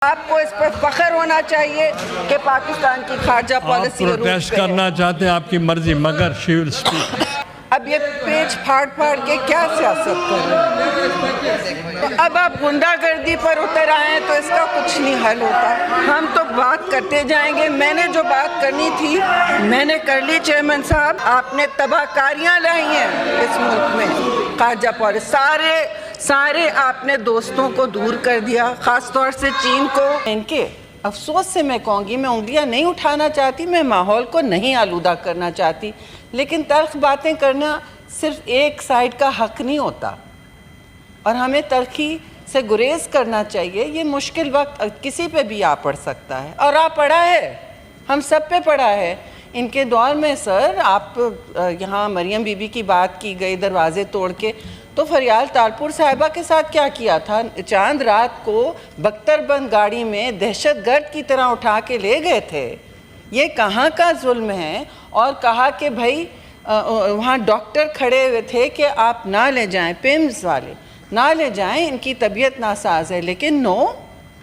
آپ کو اس پر فخر ہونا چاہیے کہ پاکستان کی خارجہ پالیسی آپ پروٹیسٹ کرنا چاہتے ہیں، آپ کی مرضی، مگر شی ول اسپیک۔ اب یہ پیچ پھاڑ پھاڑ کے کیا سیاست کر رہے ہیں؟ اب آپ غنڈہ گردی پر اتر آئیں تو اس کا کچھ نہیں حل ہوتا۔ ہم تو بات کرتے جائیں گے۔ میں نے جو بات کرنی تھی میں نے کر لی۔ چیئرمین صاحب، آپ نے تباہ کاریاں لائی ہیں اس ملک میں، خارجہ پالیسی سارے آپ نے دوستوں کو دور کر دیا، خاص طور سے چین کو۔ ان کے افسوس سے میں کہوں گی، میں انگلیاں نہیں اٹھانا چاہتی، میں ماحول کو نہیں آلودہ کرنا چاہتی، لیکن تلخ باتیں کرنا صرف ایک سائیڈ کا حق نہیں ہوتا، اور ہمیں تلخی سے گریز کرنا چاہیے۔ یہ مشکل وقت کسی پہ بھی آ پڑ سکتا ہے، اور آ پڑا ہے، ہم سب پہ پڑا ہے۔ ان کے دور میں سر، آپ یہاں مریم بی بی کی بات کی گئی دروازے توڑ کے، تو فریال تالپور صاحبہ کے ساتھ کیا کیا تھا؟ چاند رات کو بختر بند گاڑی میں دہشت گرد کی طرح اٹھا کے لے گئے تھے۔ یہ کہاں کا ظلم ہے؟ اور کہا کہ بھائی وہاں ڈاکٹر کھڑے ہوئے تھے کہ آپ نہ لے جائیں، پیمز والے نہ لے جائیں، ان کی طبیعت ناساز ہے، لیکن نو،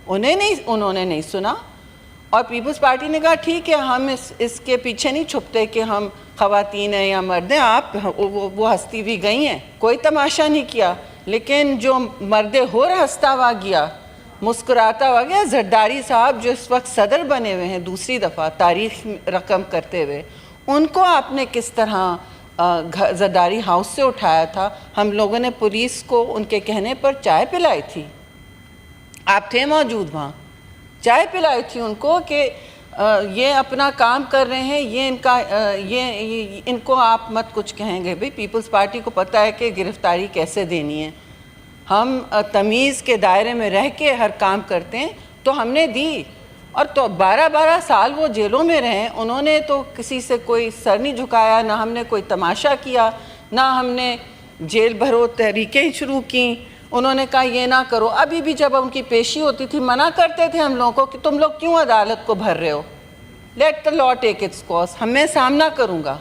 انہوں نے نہیں سنا۔ اور پیپلز پارٹی نے کہا ٹھیک ہے، ہم اس کے پیچھے نہیں چھپتے کہ ہم خواتین ہیں یا مرد ہیں، آپ وہ ہستی بھی گئی ہیں، کوئی تماشا نہیں کیا۔ لیکن جو مرد ہور ہستا ہوا گیا، مسکراتا ہوا گیا، زرداری صاحب جو اس وقت صدر بنے ہوئے ہیں دوسری دفعہ تاریخ رقم کرتے ہوئے، ان کو آپ نے کس طرح زرداری ہاؤس سے اٹھایا تھا؟ ہم لوگوں نے پولیس کو ان کے کہنے پر چائے پلائی تھی، آپ تھے موجود وہاں، چائے پلائی تھی ان کو کہ یہ اپنا کام کر رہے ہیں، یہ ان کو آپ مت کچھ کہیں گے۔ بھئی پیپلز پارٹی کو پتہ ہے کہ گرفتاری کیسے دینی ہے، ہم تمیز کے دائرے میں رہ کے ہر کام کرتے ہیں، تو ہم نے دی۔ اور تو 12 سال وہ جیلوں میں رہے، انہوں نے تو کسی سے کوئی سر نہیں جھکایا، نہ ہم نے کوئی تماشا کیا، نہ ہم نے جیل بھرو تحریکیں شروع کیں۔ انہوں نے کہا یہ نہ کرو۔ ابھی بھی جب ان کی پیشی ہوتی تھی منع کرتے تھے ہم لوگوں کو کہ تم لوگ کیوں عدالت کو بھر رہے ہو، late the law take its course، میں سامنا کروں گا۔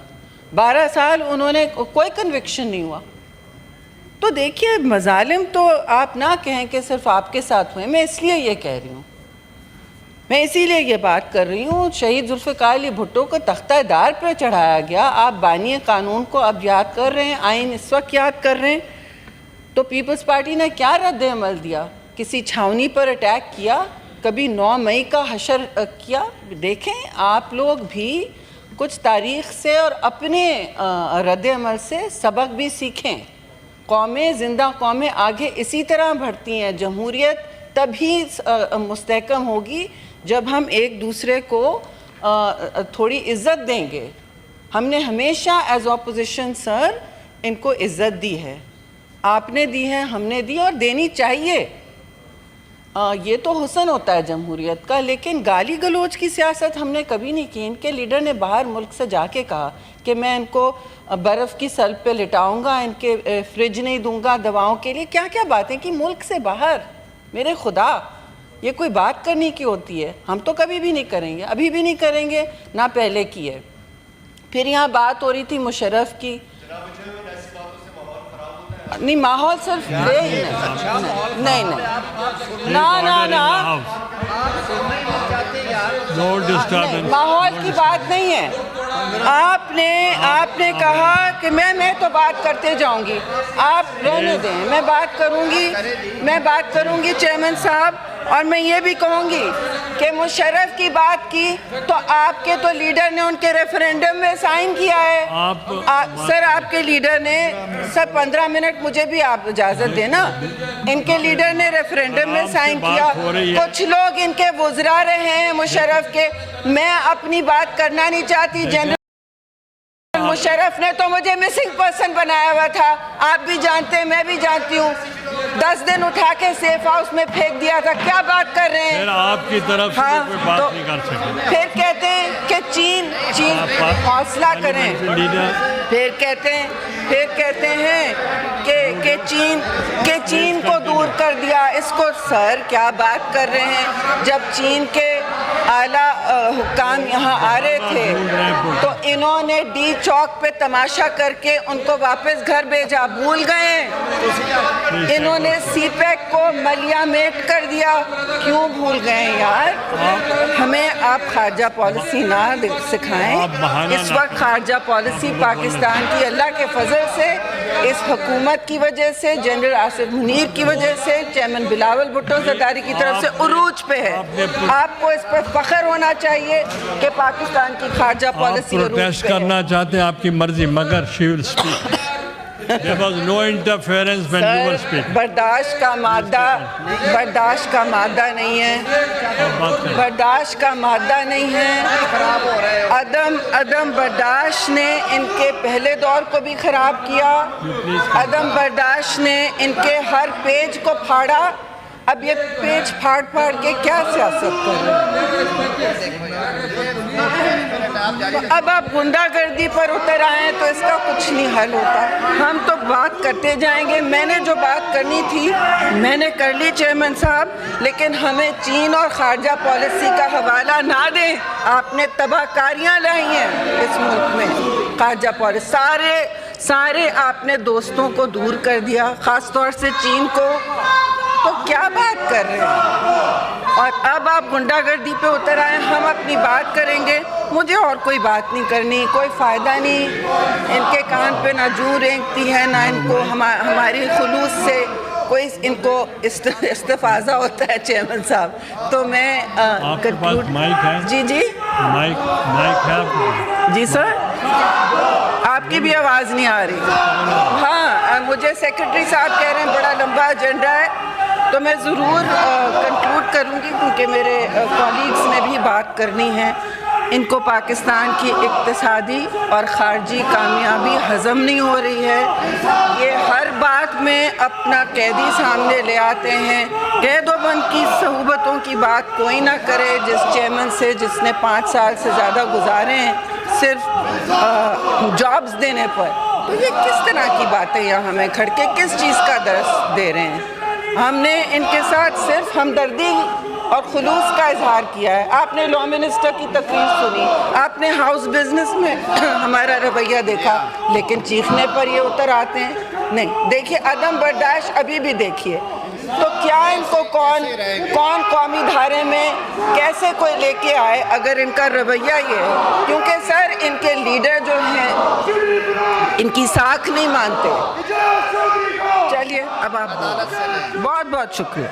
12 سال انہوں نے کوئی کنوکشن نہیں ہوا۔ تو دیکھیے، مظالم تو آپ نہ کہیں کہ صرف آپ کے ساتھ ہوئے، میں اس لیے یہ کہہ رہی ہوں، میں اسی لیے یہ بات کر رہی ہوں۔ شہید ذوالفقار علی بھٹو کو تختہ دار پہ چڑھایا گیا، آپ بانی قانون کو اب یاد کر رہے ہیں، آئین اس وقت یاد کر رہے ہیں، تو پیپلز پارٹی نے کیا رد عمل دیا؟ کسی چھاونی پر اٹیک کیا، کبھی 9 مئی کا حشر کیا؟ دیکھیں آپ لوگ بھی کچھ تاریخ سے اور اپنے رد عمل سے سبق بھی سیکھیں۔ قومیں، زندہ قومیں آگے اسی طرح بڑھتی ہیں۔ جمہوریت تبھی مستحکم ہوگی جب ہم ایک دوسرے کو تھوڑی عزت دیں گے۔ ہم نے ہمیشہ ایز اپوزیشن سر ان کو عزت دی ہے، آپ نے دی ہے، ہم نے دی، اور دینی چاہیے۔ یہ تو حسن ہوتا ہے جمہوریت کا، لیکن گالی گلوچ کی سیاست ہم نے کبھی نہیں کی۔ ان کے لیڈر نے باہر ملک سے جا کے کہا کہ میں ان کو برف کی سلب پہ لٹاؤں گا، ان کے فریج نہیں دوں گا دواؤں کے لیے۔ کیا کیا باتیں کی ملک سے باہر، میرے خدا، یہ کوئی بات کرنے کی ہوتی ہے؟ ہم تو کبھی بھی نہیں کریں گے، ابھی بھی نہیں کریں گے، نہ پہلے کی ہے۔ پھر یہاں بات ہو رہی تھی مشرف کی، نہیں ماحول صرف نہیں ماحول کی بات نہیں ہے۔ آپ نے کہا کہ میں تو بات کرتے جاؤں گی، آپ رہنے دیں، میں بات کروں گی چیئرمین صاحب۔ اور میں یہ بھی کہوں گی کہ مشرف کی بات کی تو آپ کے تو لیڈر نے ان کے ریفرینڈم میں سائن کیا ہے۔ سر آپ کے لیڈر نے، سر 15 منٹ مجھے بھی آپ اجازت دیں نا، ان کے لیڈر نے ریفرینڈم میں سائن کیا، کچھ لوگ ان کے وزراء رہے ہیں مشرف کے۔ میں اپنی بات کرنا نہیں چاہتی، جنرل مشرف نے تو مجھے مسنگ پرسن بنایا ہوا تھا، آپ بھی جانتے ہیں، میں بھی جانتی ہوں۔ 10 دن اٹھا کے سیف ہاؤس میں پھینک دیا تھا، کیا بات کر رہے ہیں؟ پھر آپ کی طرف سے کوئی بات نہیں کر سکتے۔ پھر کہتے ہیں کہ چین حوصلہ کریں، پھر کہتے ہیں کہ چین کو دور کر دیا اس کو. سر کیا بات کر رہے ہیں؟ جب چین کے اعلیٰ حکام یہاں آ رہے تھے تو انہوں نے ڈی چوک پہ تماشا کر کے ان کو واپس گھر بھیجا. بھول گئے؟ انہوں نے سی پیک کو ملیا میٹ کر دیا. کیوں بھول گئے یار؟ ہمیں آپ خارجہ پالیسی نہ سکھائیں. اس وقت خارجہ پالیسی پاکستان کی اللہ کے فضل سے اس حکومت کی وجہ سے، جنرل آصف منیر کی وجہ سے، چیئرمین بلاول بھٹو زرداری کی طرف سے عروج پہ ہے. آپ کو اس پر فخر ہونا چاہیے کہ پاکستان کی خارجہ پالیسی عروج پہ ہے. پروٹیسٹ کرنا چاہتے ہیں آپ کی مرضی، مگر she will speak. There was no interference when you were speaking. برداشت کا مادہ نہیں ہے. برداشت کا مادہ نہیں ہے. عدم برداشت نے ان کے پہلے دور کو بھی خراب کیا. عدم برداشت نے ان کے ہر پیج کو پھاڑا. اب یہ پیج پھاڑ کے کیا سیاست کر رہے ہیں؟ اب آپ غنڈہ گردی پر اتر آئیں تو اس کا کچھ نہیں حل ہوتا. ہم تو بات کرتے جائیں گے. میں نے جو بات کرنی تھی میں نے کر لی چیئرمین صاحب، لیکن ہمیں چین اور خارجہ پالیسی کا حوالہ نہ دیں. آپ نے تباہ کاریاں لائی ہیں اس ملک میں. خارجہ پالیسی سارے آپ نے دوستوں کو دور کر دیا، خاص طور سے چین کو. تو کیا بات کر رہے ہیں؟ اور اب آپ غنڈہ گردی پہ اتر آئے. ہم اپنی بات کریں گے. مجھے اور کوئی بات نہیں کرنی، کوئی فائدہ نہیں. ان کے کان پہ نہ جو رینگتی ہے، نہ ان کو ہماری خلوص سے کوئی ان کو استفاضہ ہوتا ہے چیئرمین صاحب. تو میں مائک ہے؟ جی مائک ہے جی سر. آپ کی بھی آواز نہیں آ رہی. ہاں مجھے سیکرٹری صاحب کہہ رہے ہیں بڑا لمبا ایجنڈا ہے، تو میں ضرور کنکلوڈ کروں گی کیونکہ میرے کولیگز نے بھی بات کرنی ہے. ان کو پاکستان کی اقتصادی اور خارجی کامیابی ہضم نہیں ہو رہی ہے. یہ ہر بات میں اپنا قیدی سامنے لے آتے ہیں. قید و بند کی صحبتوں کی بات کوئی نہ کرے جس چیئرمین سے جس نے 5 سال سے زیادہ گزارے ہیں صرف جابز دینے پر. تو یہ کس طرح کی باتیں یہاں ہمیں کھڑ کے کس چیز کا درس دے رہے ہیں؟ ہم نے ان کے ساتھ صرف ہمدردی اور خلوص کا اظہار کیا ہے. آپ نے لا منسٹر کی تقریر سنی، آپ نے ہاؤس بزنس میں ہمارا رویہ دیکھا، لیکن چیخنے پر یہ اتر آتے ہیں. نہیں دیکھیے، عدم برداشت ابھی بھی دیکھیے. تو کیا ان کو کون قومی دھارے میں کیسے کوئی لے کے آئے اگر ان کا رویہ یہ ہے؟ کیونکہ سر ان کے لیڈر جو ہیں ان کی ساکھ نہیں مانتے. چلیے اب آپ بہت بہت شکریہ.